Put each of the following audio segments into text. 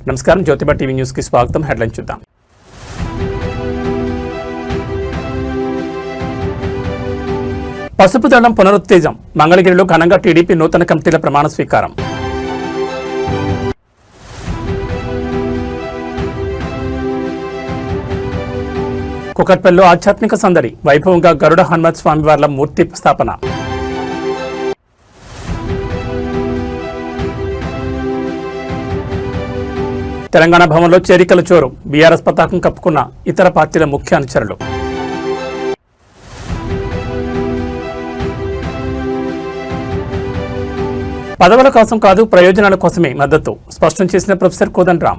నమస్కారం, Jyotiba TV news కి స్వాగతం. హెడ్లైన్ చూద్దాం. పసుపు దళం పునరుత్తేజం. మంగళగిరిలో ఘనంగా టీడీపీ నూతన కమిటీల ప్రమాణ స్వీకారం. కుకట్పల్లిలో ఆధ్యాత్మిక సందడి. వైభవంగా గరుడ హనుమత్ స్వామివార్ల మూర్తి స్థాపన. తెలంగాణ భవన్లో చేరికల చోరు. బీఆర్ఎస్ పతాకం కప్పుకున్న ఇతర పార్టీల ముఖ్య అనుచరులు. పదవుల కోసం కాదు, ప్రయోజనాల కోసమే మద్దతు స్పష్టం చేసిన ప్రొఫెసర్ కోదండరాం.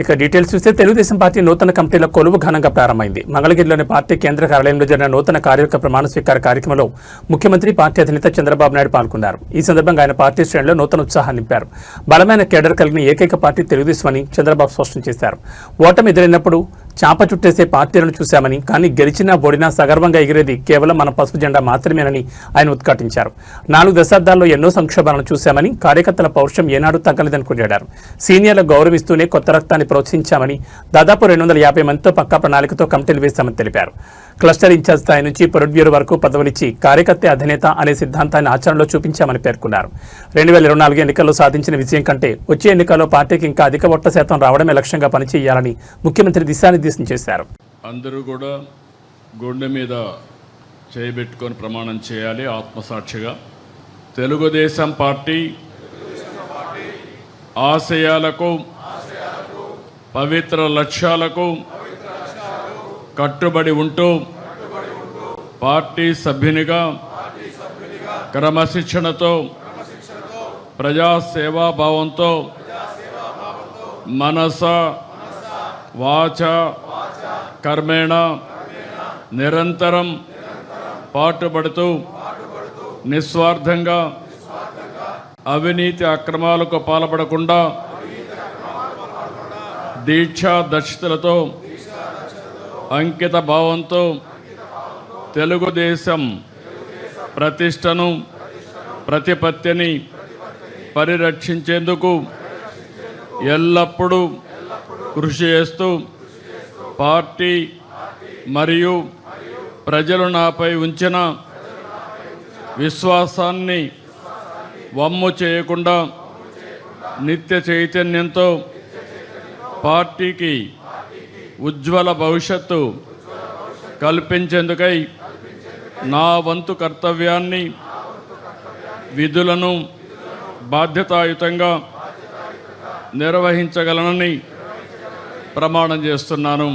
ఇక డీటెయిల్స్ చూస్తే తెలుగుదేశం పార్టీ నూతన కమిటీల కొలువు ఘనంగా ప్రారంభమైంది. మంగళగిరిలోని పార్టీ కేంద్ర కార్యాలయంలో జరిగిన నూతన కార్యవర్గ ప్రమాణ స్వీకార కార్యక్రమంలో ముఖ్యమంత్రి, పార్టీ అధినేత చంద్రబాబు నాయుడు పాల్గొన్నారు. ఈ సందర్భంగా ఆయన పార్టీ శ్రేణిలో నూతన ఉత్సాహాన్ని నింపారు. బలమైన కేడర్ కలిగిన ఏకైక పార్టీ తెలుగుదేశం అని చంద్రబాబు స్పష్టం చేశారు. ఓటమి ఎదురైనప్పుడు చాప చుట్టేసే పార్టీలను చూశామని, కానీ గెలిచినా ఓడినా సగర్వంగా ఎగిరేది కేవలం మన పసుపు జెండా మాత్రమేనని ఆయన ఉద్ఘాటించారు. 4 దశాబ్దాల్లో ఎన్నో సంక్షోభాలను చూశామని, కార్యకర్తల పౌరుషం ఏనాడు తగ్గలేదని కొనియాడారు. సీనియర్లకు గౌరవిస్తూనే కొత్త రక్తాన్ని ప్రోత్సహించామని, దాదాపు 250 మందితో పక్కా ప్రణాళికతో కమిటీలు వేశామని తెలిపారు. క్లస్టర్ ఇన్ఛార్జ్ స్థాయి నుంచి పొలిట్ బ్యూరో వరకు పదవులిచ్చి కార్యకర్త అధినేత అనే సిద్ధాంతాన్ని ఆచరణలో చూపించామని పేర్కొన్నారు. 2024 ఎన్నికల్లో సాధించిన విజయం కంటే వచ్చే ఎన్నికల్లో పార్టీకి ఇంకా అధిక ఓట్ల శాతం రావడమే లక్ష్యంగా పనిచేయాలని ముఖ్యమంత్రి దిశానిర్దేశం చేశారు. అందరూ కూడా గుండె మీద చేయబెట్టుకొని ప్రమాణం చేయాలి. ఆత్మసాక్షిగా తెలుగుదేశం పార్టీ ఆశయాలకు, పవిత్ర లక్ష్యాలకు కట్టుబడి ఉంటూ పార్టీ సభ్యునిగా క్రమశిక్షణతో, ప్రజాసేవాభావంతో మనస వాచ కర్మేణ నిరంతరం పాటుపడుతూ నిస్వార్థంగా అవినీతి అక్రమాలకు పాల్పడకుండా దీక్షా దక్షతలతో, అంకిత భావంతో తెలుగుదేశం ప్రతిష్టను, ప్రతిపత్తిని పరిరక్షించేందుకు ఎల్లప్పుడూ కృషి చేస్తూ పార్టీ మరియు ప్రజలు నాపై ఉంచిన విశ్వాసాన్ని వమ్ము చేయకుండా నిత్య చైతన్యంతో పార్టీకి ఉజ్వల భవిష్యత్తు కల్పించేందుకై నా వంతు కర్తవ్యాన్ని, విధులను బాధ్యతాయుతంగా నిర్వహించగలనని ప్రమాణం చేస్తున్నాను.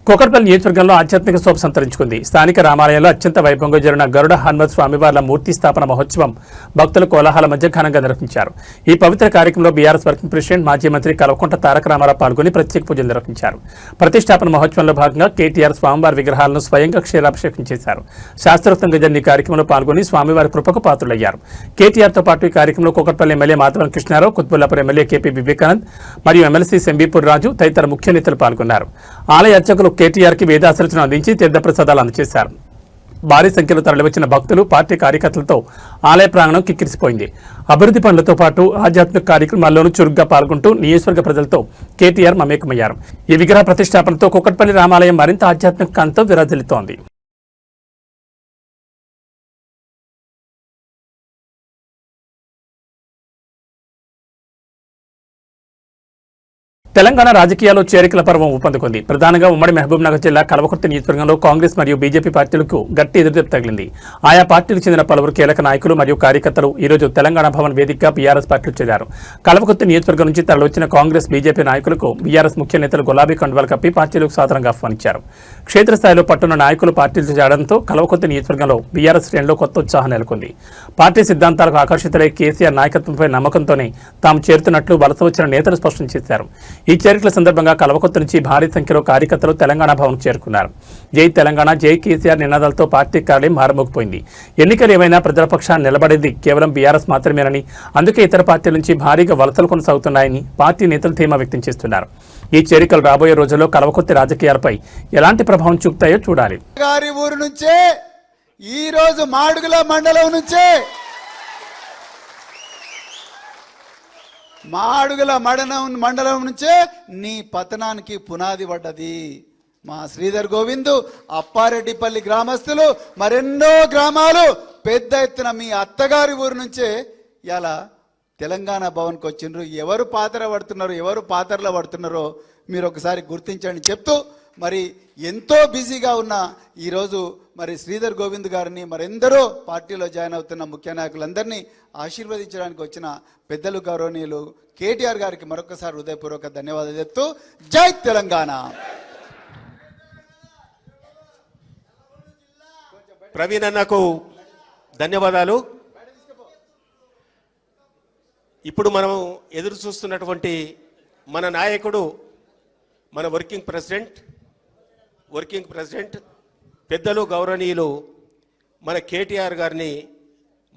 కుకట్పల్లి నియోజకవర్గంలో ఆధ్యాత్మిక శోభ సంతరించుకుంది. స్థానిక రామాలయంలో అత్యంత వైభవంగా జరిగిన గరుడ హనుమత్ స్వామివార్ల మూర్తి స్థాపన మహోత్సవం భక్తుల కోలాహల మధ్య ఘనంగా నిర్వహించారు. ఈ పవిత్ర కార్యక్రమంలో బీఆర్ఎస్ వర్కింగ్ ప్రెసిడెంట్, మాజీ మంత్రి కల్వకుంట్ల తారక రామారావు పాల్గొని ప్రత్యేక పూజలు నిర్వహించారు. ప్రతిష్టాపన మహోత్సవంలో భాగంగా కేటీఆర్ స్వామివారి విగ్రహాలను స్వయంగా క్షీరాభిషేకం చేశారు. శాస్త్రోక్తంగా జరిగిన ఈ కార్యక్రమంలో పాల్గొని స్వామివారి కృపకు పాత్రులయ్యారు. కేటీఆర్తో పాటు ఈ కార్యక్రమంలో Kukatpally MLA Madhavan Krishnarao, Quthbullapur MLA KP Vivekanand మరియు ఎమ్మెల్సీ సెంబీపూర్ రాజు తదితర ముఖ్య నేతలు పాల్గొన్నారు. ఆలయ అర్చకులు కేటీఆర్కి వేదాశీర్వచనం అందించి తీర్థప్రసాదాలు అందజేశారు. భారీ సంఖ్యలో తరలివచ్చిన భక్తులు, పార్టీ కార్యకర్తలతో ఆలయ ప్రాంగణం కిక్కిరిసిపోయింది. అభివృద్ధి పనులతో పాటు ఆధ్యాత్మిక కార్యక్రమాల్లోనూ చురుగ్గా పాల్గొంటూ నియోజకవర్గ ప్రజలతో కేటీఆర్ మమేకమయ్యారు. ఈ విగ్రహ ప్రతిష్టాపనతో కుకట్పల్లి రామాలయం మరింత ఆధ్యాత్మిక కాంతితో విరాజిల్లుతోంది. తెలంగాణ రాజకీయాల్లో చేరికల పర్వం ఊపందుకుంది. ప్రధానంగా ఉమ్మడి మహబూబ్నగర్ జిల్లా కల్వకుర్తి నియోజకవర్గంలో కాంగ్రెస్ మరియు బీజేపీ పార్టీలకు గట్టి ఎదురుదెబ్బ తగిలింది. ఆయా పార్టీలకు చెందిన పలువురు కీలక నాయకులు మరియు కార్యకర్తలు ఈరోజు తెలంగాణ భవన్ వేదికగా బీఆర్ఎస్ పార్టీలు చేరారు. కల్వకుర్తి నియోజకవర్గం నుంచి తరలివచ్చిన కాంగ్రెస్, బీజేపీ నాయకులకు బీఆర్ఎస్ ముఖ్య నేతలు గులాబీ కండువాలు కప్పి పార్టీలకు సాదరంగా ఆహ్వానించారు. క్షేత్రస్థాయిలో పట్టున్న నాయకులు పార్టీలు చేరడంతో కల్వకుర్తి నియోజకవర్గంలో బీఆర్ఎస్ శ్రేణిలో కొత్త ఉత్సాహం నెలకొంది. పార్టీ సిద్ధాంతాలకు ఆకర్షితులై కేసీఆర్ నాయకత్వంపై నమ్మకంతోనే తాము చేరుతున్నట్లు వలస వచ్చిన నేతలు స్పష్టం చేశారు. ఈ చేరికల సందర్భంగా కల్వకుర్తి నుంచి భారీ సంఖ్యలో కార్యకర్తలు తెలంగాణ భవన్ చేరుకున్నారు. జై తెలంగాణ, జై కేసీఆర్ నినాదాలతో పార్టీ కార్యాలయం మారుమోగిపోయింది. ఎన్నికలు ఏమైనా ప్రజల పక్షాన్ని నిలబడేది కేవలం బీఆర్ఎస్ మాత్రమేనని, అందుకే ఇతర పార్టీల నుంచి భారీగా వలసలు కొనసాగుతున్నాయని పార్టీ నేతలు ధీమా వ్యక్తం చేస్తున్నారు. ఈ చేరికలు రాబోయే రోజుల్లో కల్వకుర్తి రాజకీయాలపై ఎలాంటి ప్రభావం చూపుతాయో చూడాలి. గారి ఊరు నుంచే ఈ రోజు మాడుగుల మండలం నుంచే మాడుగుల మండలం నుంచే నీ పతనానికి పునాది పడ్డది. మా శ్రీధర్ గోవిందు, అప్పారెడ్డిపల్లి గ్రామస్తులు, మరెన్నో గ్రామాలు పెద్ద ఎత్తున మీ అత్తగారి ఊరు నుంచే ఇలా తెలంగాణ భవన్కి వచ్చిండ్రు. ఎవరు పాత్ర పడుతున్నారో, ఎవరు పాత్రలో పడుతున్నారో మీరు ఒకసారి గుర్తించండి చెప్తూ, మరి ఎంతో బిజీగా ఉన్న ఈరోజు మరి శ్రీధర్ గోవింద్ గారిని, మరెందరో పార్టీలో జాయిన్ అవుతున్న ముఖ్య నాయకులందరినీ ఆశీర్వదించడానికి వచ్చిన పెద్దలు గౌరవనీయులు కేటీఆర్ గారికి మరొకసారి హృదయపూర్వక ధన్యవాదాలు చెప్తూ జై తెలంగాణ. ప్రవీణ్ అన్నకు ధన్యవాదాలు. ఇప్పుడు మనం ఎదురు చూస్తున్నటువంటి మన నాయకుడు, మన వర్కింగ్ ప్రెసిడెంట్ పెద్దలు గౌరవనీయులు మన కేటీఆర్ గారిని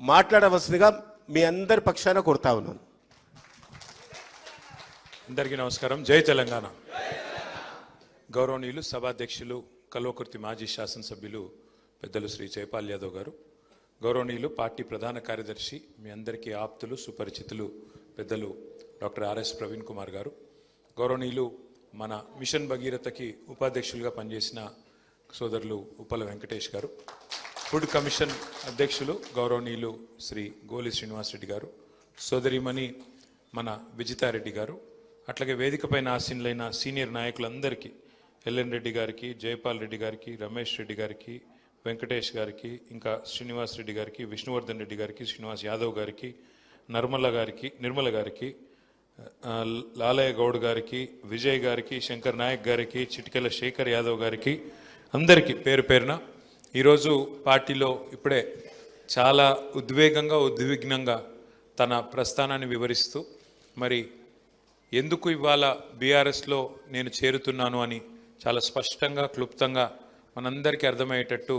మాట్లాడవలసిందిగా మీ అందరి పక్షాన కోరుతా ఉన్నాను. అందరికీ నమస్కారం. జై తెలంగాణ. గౌరవనీయులు సభాధ్యక్షులు కల్వకుర్తి మాజీ శాసనసభ్యులు పెద్దలు శ్రీ జైపాల్ యాదవ్ గారు, గౌరవనీయులు పార్టీ ప్రధాన కార్యదర్శి, మీ అందరికీ ఆప్తులు సుపరిచితులు పెద్దలు డాక్టర్ ఆర్ఎస్ ప్రవీణ్ కుమార్ గారు, గౌరవనీయులు మన మిషన్ భగీరథకి ఉపాధ్యక్షులుగా పనిచేసిన సోదరులు ఉప్పల వెంకటేష్ గారు, ఫుడ్ కమిషన్ అధ్యక్షులు గౌరవనీయులు శ్రీ గోలి శ్రీనివాసరెడ్డి గారు, సోదరిమణి మన విజితారెడ్డి గారు, అట్లాగే వేదికపైన ఆసీనులైన సీనియర్ నాయకులందరికీ, ఎల్ఎన్ రెడ్డి గారికి, జైపాల్ రెడ్డి గారికి, రమేష్ రెడ్డి గారికి, వెంకటేష్ గారికి, ఇంకా శ్రీనివాస్ రెడ్డి గారికి, విష్ణువర్ధన్ రెడ్డి గారికి, శ్రీనివాస్ యాదవ్ గారికి, నిర్మల గారికి, లాలయ్య గౌడ్ గారికి, విజయ్ గారికి, శంకర్ నాయక్ గారికి, చిటికెల శేఖర్ యాదవ్ గారికి, అందరికీ పేరు పేరున ఈరోజు పార్టీలో ఇప్పుడే చాలా ఉద్విగ్నంగా తన ప్రస్థానాన్ని వివరిస్తూ, మరి ఎందుకు ఇవాళ బీఆర్ఎస్లో నేను చేరుతున్నాను అని చాలా స్పష్టంగా క్లుప్తంగా మనందరికీ అర్థమయ్యేటట్టు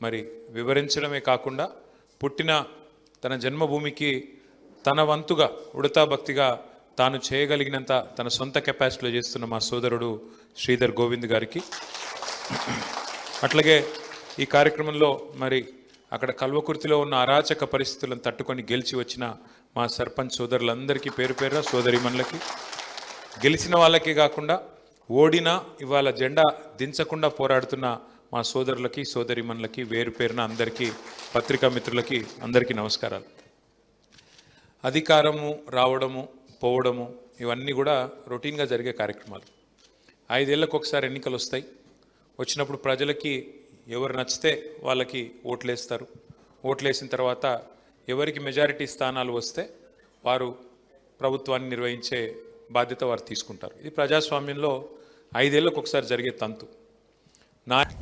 మరి వివరించడమే కాకుండా, పుట్టిన తన జన్మభూమికి తన వంతుగా ఉడతా భక్తిగా తాను చేయగలిగినంత తన సొంత కెపాసిటీలో చేస్తున్న మా సోదరుడు శ్రీధర్ గోవింద్ గారికి, అట్లాగే ఈ కార్యక్రమంలో మరి అక్కడ కల్వకుర్తిలో ఉన్న అరాచక పరిస్థితులను తట్టుకొని గెలిచి వచ్చిన మా సర్పంచ్ సోదరులందరికీ పేరు పేరున, సోదరిమణులకి, గెలిచిన వాళ్ళకే కాకుండా ఓడినా ఇవాళ జెండా దించకుండా పోరాడుతున్న మా సోదరులకి సోదరిమణులకి వేరు పేరున అందరికీ, పత్రికా మిత్రులకి అందరికీ నమస్కారాలు. అధికారము రావడము పోవడము ఇవన్నీ కూడా రొటీన్గా జరిగే కార్యక్రమాలు. 5 ఏళ్ళకు ఒకసారి ఎన్నికలు వస్తాయి. వచ్చినప్పుడు ప్రజలకి ఎవరు నచ్చితే వాళ్ళకి ఓట్లేస్తారు. ఓట్లేసిన తర్వాత ఎవరికి మెజారిటీ స్థానాలు వస్తే వారు ప్రభుత్వాన్ని నిర్వహించే బాధ్యత వారు తీసుకుంటారు. ఇది ప్రజాస్వామ్యంలో 5 ఏళ్ళకు ఒకసారి జరిగే తంతు.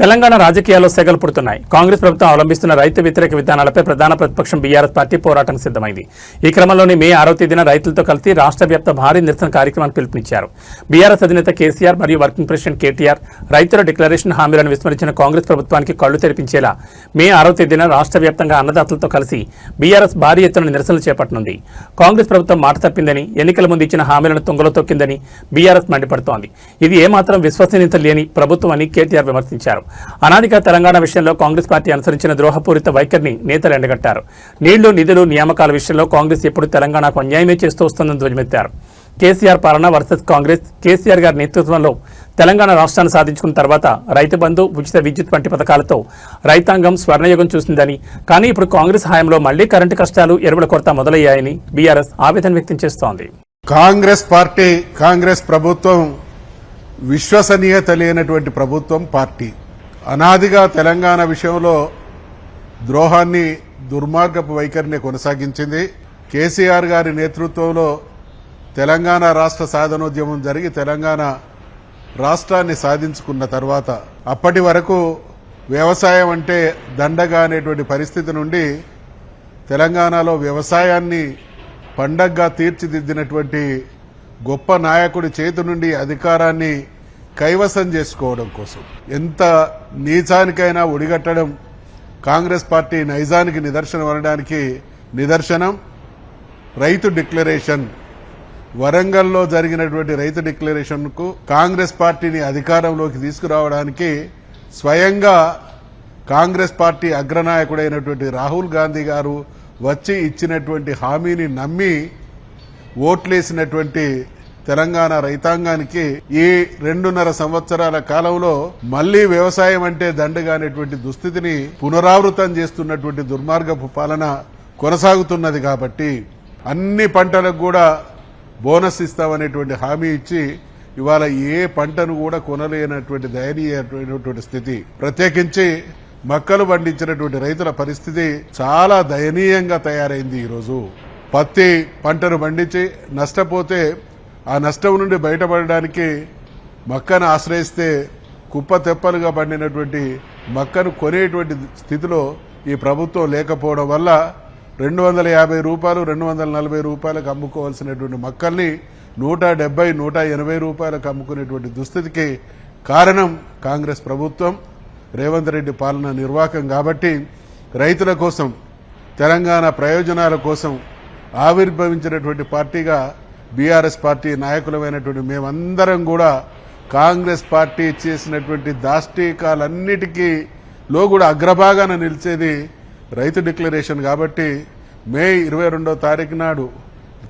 తెలంగాణ రాజకీయాల్లో సెగలు పుడుతున్నాయి. కాంగ్రెస్ ప్రభుత్వం అవలంబిస్తున్న రైతు వ్యతిరేక విధానాలపై ప్రధాన ప్రతిపక్షం బీఆర్ఎస్ పార్టీ పోరాటానికి సిద్ధమైంది. ఈ క్రమంలోనే మే 6వ తేదీన రైతులతో కలిసి రాష్ట్ర వ్యాప్త భారీ నిరసన కార్యక్రమాన్ని పిలుపునిచ్చారు. బీఆర్ఎస్ అధినేత కేసీఆర్ మరియు వర్కింగ్ ప్రెసిడెంట్ కేటీఆర్ రైతుల డిక్లరేషన్ హామీలను విస్మరించిన కాంగ్రెస్ ప్రభుత్వానికి కళ్లు తెరిపించేలా మే 6వ తేదీన రాష్ట్ర వ్యాప్తంగా అన్నదాతలతో కలిసి బీఆర్ఎస్ భారీ ఎత్తున నిరసనలు చేపట్టనుంది. కాంగ్రెస్ ప్రభుత్వం మాట తప్పిందని, ఎన్నికల ముందు ఇచ్చిన హామీలను తుంగలో తొక్కిందని బీఆర్ఎస్ మండిపడుతోంది. ఇది ఏమాత్రం విశ్వసనీయత లేని ప్రభుత్వం అని కేటీఆర్ విమర్శించారు. అనాదిగా తెలంగాణ విషయంలో కాంగ్రెస్ పార్టీ అనుసరించిన ద్రోహపూరిత వైఖరిని నేతలు ఎండగట్టారు. నీళ్లు, నిధులు, నియామకాల విషయంలో కాంగ్రెస్ ఎప్పుడు తెలంగాణకు అన్యాయమే చేస్తూ వస్తుందని ధ్వజమెత్తారు. కేసీఆర్ పాలన వర్సెస్ కాంగ్రెస్. కేసీఆర్ గారి నేతృత్వంలో తెలంగాణ రాష్ట్రాన్ని సాధించుకున్న తర్వాత రైతు బంధు, ఉచిత విద్యుత్ వంటి పథకాలతో రైతాంగం స్వర్ణయుగం చూసిందని, కానీ ఇప్పుడు కాంగ్రెస్ హయాంలో మళ్లీ కరెంటు కష్టాలు, ఎరువుల కొరత మొదలయ్యాయని బీఆర్ఎస్ ఆవేదన వ్యక్తం చేస్తోంది. కాంగ్రెస్ పార్టీ, కాంగ్రెస్ ప్రభుత్వం విశ్వసనీయత లేనటువంటి ప్రభుత్వం, పార్టీ. అనాదిగా తెలంగాణ విషయంలో ద్రోహాన్ని, దుర్మార్గపు వైఖరిని కొనసాగించింది. కేసీఆర్ గారి నేతృత్వంలో తెలంగాణ రాష్ట్ర సాధనోద్యమం జరిగి తెలంగాణ రాష్ట్రాన్ని సాధించుకున్న తర్వాత అప్పటి వరకు వ్యవసాయం అంటే దండగా అనేటువంటి పరిస్థితి నుండి తెలంగాణలో వ్యవసాయాన్ని పండగగా తీర్చిదిద్దినటువంటి గొప్ప నాయకుడి చేతి నుండి అధికారాన్ని కైవసం చేసుకోవడం కోసం ఎంత నీచానికైనా ఒడిగట్టడం కాంగ్రెస్ పార్టీ నైజానికి నిదర్శనం అనడానికి నిదర్శనం రైతు డిక్లరేషన్. వరంగల్లో జరిగినటువంటి రైతు డిక్లరేషన్కు కాంగ్రెస్ పార్టీని అధికారంలోకి తీసుకురావడానికి స్వయంగా కాంగ్రెస్ పార్టీ అగ్రనాయకుడైనటువంటి రాహుల్ గాంధీ గారు వచ్చి ఇచ్చినటువంటి హామీని నమ్మి ఓట్లేసినటువంటి తెలంగాణ రైతాంగానికి ఈ 2.5 సంవత్సరాల కాలంలో మళ్లీ వ్యవసాయం అంటే దండగానేటువంటి దుస్థితిని పునరావృతం చేస్తున్నటువంటి దుర్మార్గపు పాలన కొనసాగుతున్నది. కాబట్టి అన్ని పంటలకు కూడా బోనస్ ఇస్తామనేటువంటి హామీ ఇచ్చి ఇవాళ ఏ పంటను కూడా కొనలేనటువంటి దయనీయమైనటువంటి స్థితి. ప్రత్యేకించి మక్కలు పండించినటువంటి రైతుల పరిస్థితి చాలా దయనీయంగా తయారైంది. ఈరోజు పత్తి పంటను పండించి నష్టపోతే ఆ నష్టం నుండి బయటపడడానికి మక్కను ఆశ్రయిస్తే కుప్ప తెప్పలుగా పండినటువంటి మక్కను కొనేటువంటి స్థితిలో ఈ ప్రభుత్వం లేకపోవడం వల్ల 250 రూపాయలు 240 రూపాయలకు అమ్ముకోవాల్సినటువంటి మక్కల్ని 170 180 రూపాయలకు అమ్ముకునేటువంటి దుస్థితికి కారణం కాంగ్రెస్ ప్రభుత్వం, రేవంత్ రెడ్డి పాలన నిర్వాహకం. కాబట్టి రైతుల కోసం, తెలంగాణ ప్రయోజనాల కోసం ఆవిర్భవించినటువంటి పార్టీగా బీఆర్ఎస్ పార్టీ నాయకులమైనటువంటి మేమందరం కూడా కాంగ్రెస్ పార్టీ చేసినటువంటి దాష్టీకాలన్నిటికీ లో కూడా అగ్రభాగాన నిలిచేది రైతు డిక్లరేషన్. కాబట్టి మే 22వ తారీఖు నాడు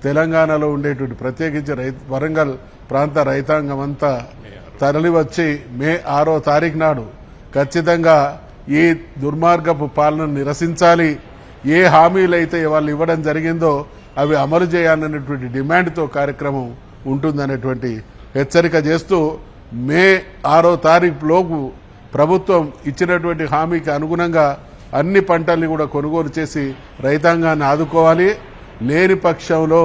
తెలంగాణలో ఉండేటువంటి ప్రత్యేకించి వరంగల్ ప్రాంత రైతాంగం అంతా తరలివచ్చి మే 6వ తారీఖు నాడు ఖచ్చితంగా ఈ దుర్మార్గపు పాలనను నిరసించాలి. ఏ హామీలైతే వాళ్ళు ఇవ్వడం జరిగిందో అవి అమలు చేయాలనేటువంటి డిమాండ్తో కార్యక్రమం ఉంటుందనేటువంటి హెచ్చరిక చేస్తూ మే 6వ తారీఖులోపు ప్రభుత్వం ఇచ్చినటువంటి హామీకి అనుగుణంగా అన్ని పంటల్ని కూడా కొనుగోలు చేసి రైతాంగాన్ని ఆదుకోవాలి. లేని పక్షంలో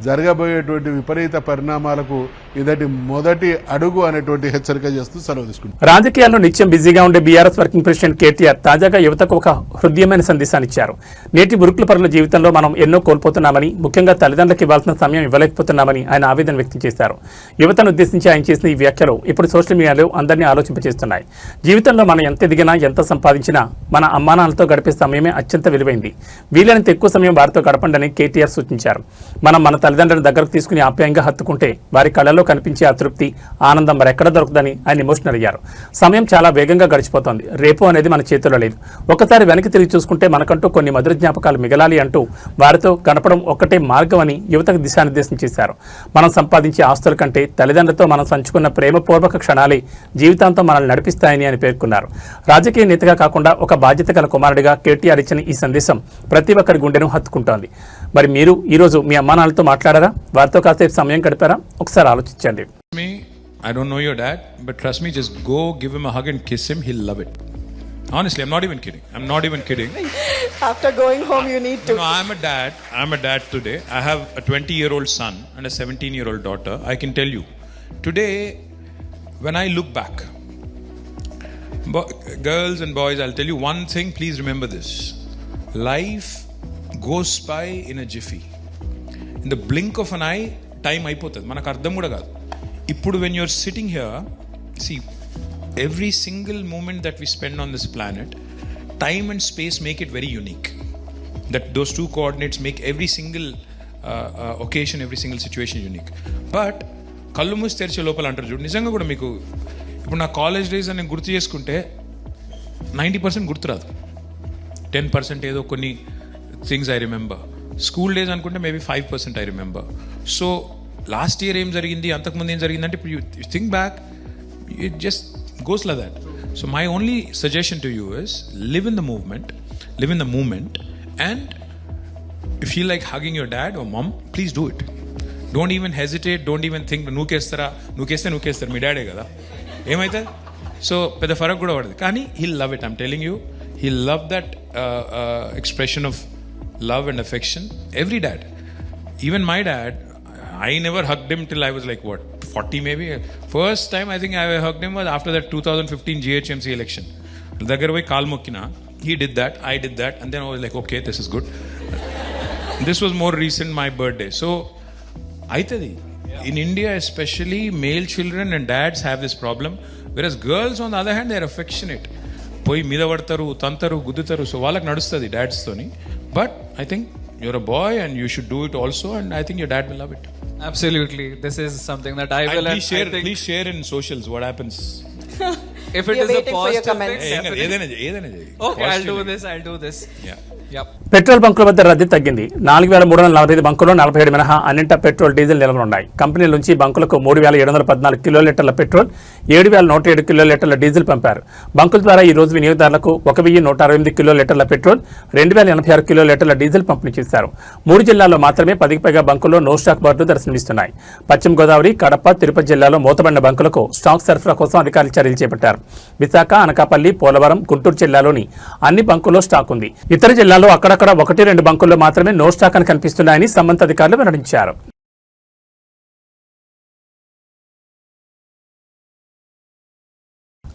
జరగబోయేటువంటి విపరీత పరిణామాలకు ఇదటి మొదటి అడుగు అనేటువంటి హెచ్చరిక చేస్తూ సెలవు తీసుకుంటారు. రాజకీయాల్లో నిత్యం బిజీగా ఉండే బీఆర్ఎస్ వర్కింగ్ ప్రెసిడెంట్ కేటీఆర్ తాజాగా యువతకు ఒక హృదయమైన సందేశాన్ని ఇచ్చారు. నేటి బురుకుల పరుల జీవితంలో మనం ఎన్నో కోల్పోతున్నామని, ముఖ్యంగా తల్లిదండ్రులకు ఇవ్వాల్సిన సమయం ఇవ్వలేకపోతున్నామని ఆయన ఆవేదన వ్యక్తం చేశారు. యువతను ఉద్దేశించి ఆయన చేసిన ఈ వ్యాఖ్యలు ఇప్పుడు సోషల్ మీడియాలో అందరినీ ఆలోచింపజేస్తున్నాయి. జీవితంలో మనం ఎంత ఎదిగినా, ఎంత సంపాదించినా మన అమ్మానాన్నలతో గడిపే సమయమే అత్యంత విలువైంది. వీలైనంత ఎక్కువ సమయం వారితో గడపండి కేటీఆర్ సూచించారు. మనం మన తల్లిదండ్రులను దగ్గరకు తీసుకుని ఆప్యాయంగా హత్తుకుంటే వారి కళ్ళలో కనిపించే అతృప్తి, ఆనందం మరెక్కడ దొరకదని ఆయన ఎమోషనల్ అయ్యారు. సమయం చాలా వేగంగా గడిచిపోతోంది. రేపు అనేది మన చేతుల్లో లేదు. ఒకసారి వెనక్కి తిరిగి చూసుకుంటే మనకంటూ కొన్ని మధుర జ్ఞాపకాలు మిగలాలి అంటూ వారితో గడపడం ఒక్కటే మార్గం అని యువతకు దిశానిర్దేశం చేశారు. మనం సంపాదించే ఆస్తుల కంటే తల్లిదండ్రులతో మనం పంచుకున్న ప్రేమపూర్వక క్షణాలే జీవితాంతం మనల్ని నడిపిస్తాయని ఆయన పేర్కొన్నారు. రాజకీయ నేతగా కాకుండా ఒక బాధ్యత గల కుమారుడిగా కేటీఆర్ ఇచ్చిన ఈ సందేశం ప్రతి ఒక్కరి గుండెను హత్తుకుంటోంది. మరి మీరు ఈరోజు మీ అమ్మానాన్నలతో మాట్లాడారా? వారితో కాసేపు సమయం గడిపారా? ఒకసారి ఆలోచించండి. I don't know your dad, but trust me, just go give him a hug and kiss him. He'll love it. Honestly, I'm not even kidding. After going home, you need to. No, I'm a dad today. I have a 20-year-old son and a 17-year-old daughter. I can tell you, today, when I look back, girls and boys, I'll tell you one thing, please remember this. Life goes by in a jiffy. In the blink of an eye, time అయిపోతుంది, మనకు అర్థం కూడా కాదు. ఇప్పుడు when you're sitting here, see, every single moment that we spend on this planet, time and space make it very unique. That those two coordinates make every single occasion, every single situation unique. But కళ్ళు మూసి తెరిచే లోపల అంటారు చూడు, నిజంగా కూడా మీకు ఇప్పుడు నా కాలేజ్ డేస్ అని గుర్తు చేసుకుంటే 90% గుర్తురాదు. 10% ఏదో కొన్ని things I remember. School days అనుకుంటే maybe 5% I remember. So last year ఏం జరిగింది, అంతకుముందు ఏం జరిగిందంటే ఇప్పుడు you think back, it just goes like that. So my only suggestion to you is live in the moment and if you like hugging your dad or mom, please do it. Don't even hesitate, don't even think నూకేస్తారు మీ డాడే కదా, ఏమవుతుంది? So పెద్ద ఫరక్ కూడా పడదు. కానీ he'll love it, I'm telling you, he'll love that expression of love and affection. Every dad, even my dad, I never hugged him till I was like 40 maybe. First time I think I hugged him was after that 2015 GHMC election. Dagar voi kaal mokkina, he did that, I did that, and then I was like, okay, this is good. This was more recent, my birthday. So aitadi in India especially, male children and dads have this problem, whereas girls on the other hand, they are affectionate. పోయి మీద పడతారు, తంతారు, గుద్దుతారు. So వాళ్ళకి నడుస్తుంది డాడ్స్తోని. But I think you're a boy and you should do it also, and I think your dad will love it. Absolutely, this is something that I will. Please share in socials what happens. If it is a positive thing, ఏదైనా okay, I'll do this. Yeah. Yep. Petrol బంకుల వద్ద రద్దీ తగ్గింది. 4,345 బంకుల్లో 47 మినహా అన్నింటా petrol, diesel నిల్వలున్నాయి. కంపెనీల నుంచి బంకులకు 3,714 కిలోలీటర్ల petrol, 7,107 కిలోలీటర్ల diesel పంపారు. బంకుల ద్వారా ఈ రోజు వినియోగదారులకు 1,168 కిలోలీటర్ల పెట్రోల్, 2,086 కిలోలీటర్ల డీజిల్ పంపిణీ చేశారు. 3 జిల్లాల్లో మాత్రమే 10కి పైగా బంకుల్లో నో స్టాక్ బోర్డులు దర్శనమిస్తున్నాయి. పశ్చిమ గోదావరి, కడప, తిరుపతి జిల్లాలో మూతబడిన బంకులకు స్టాక్ సరఫరా కోసం అధికారులు చర్యలు చేపట్టారు. విశాఖ, అనకాపల్లి, పోలవరం, గుంటూరు జిల్లాలోని అన్ని బంకుల్లో స్టాక్ ఉంది. ఇతర జిల్లాల్లో అక్కడక్కడ 1-2 బంకుల్లో మాత్రమే నో స్టాక్ అని కనిపిస్తున్నాయని సంబంధిత అధికారులు వెల్లడించారు.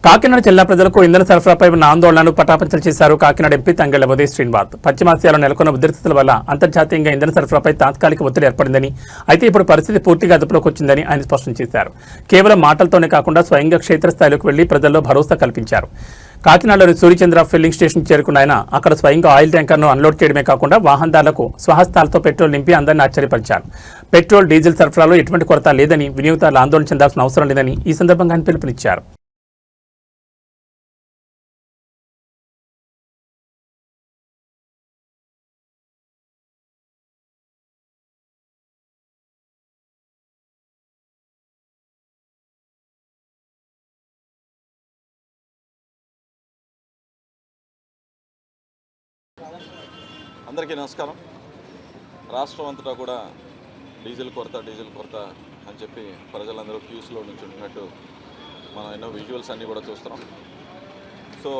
కాకినాడ జిల్లా ప్రజలకు ఇంధన సరఫరాపై ఉన్న ఆందోళనను పటాపంచలు చేశారు కాకినాడ ఎంపీ తంగెళ్ల ఉదయ్ శ్రీనివాస్. పశ్చిమాసియాలో నెలకొన్న ఉద్రిక్తతల వల్ల అంతర్జాతీయంగా ఇంధన సరఫరాపై తాత్కాలిక ఒత్తిడి ఏర్పడిందని, అయితే ఇప్పుడు పరిస్థితి పూర్తిగా అదుపులోకి వచ్చిందని ఆయన స్పష్టం చేశారు. కేవలం మాటలతోనే కాకుండా స్వయంగా క్షేత్రస్థాయిలోకి వెళ్లి ప్రజల్లో భరోసా కల్పించారు. కాకినాడలోని సూర్యచంద్ర ఫిల్లింగ్ స్టేషన్ చేరుకున్న ఆయన అక్కడ స్వయంగా ఆయిల్ ట్యాంకర్ను అన్లోడ్ చేయడమే కాకుండా వాహనదారులకు స్వహస్తాలతో పెట్రోల్ నింపి అందరినీ ఆశ్చర్యపరిచారు. పెట్రోల్, డీజిల్ సరఫరాలో ఎటువంటి కొరత లేదని, వినియోగదారులు ఆందోళన చెందాల్సిన అవసరం లేదని ఈ సందర్భంగా ఆయన పిలుపునిచ్చారు. అందరికీ నమస్కారం. రాష్ట్రం అంతటా కూడా డీజిల్ కొరత అని చెప్పి ప్రజలందరూ క్యూస్లో నుంచి ఉంటున్నట్టు మనం ఎన్నో విజువల్స్ అన్నీ కూడా చూస్తున్నాం. సో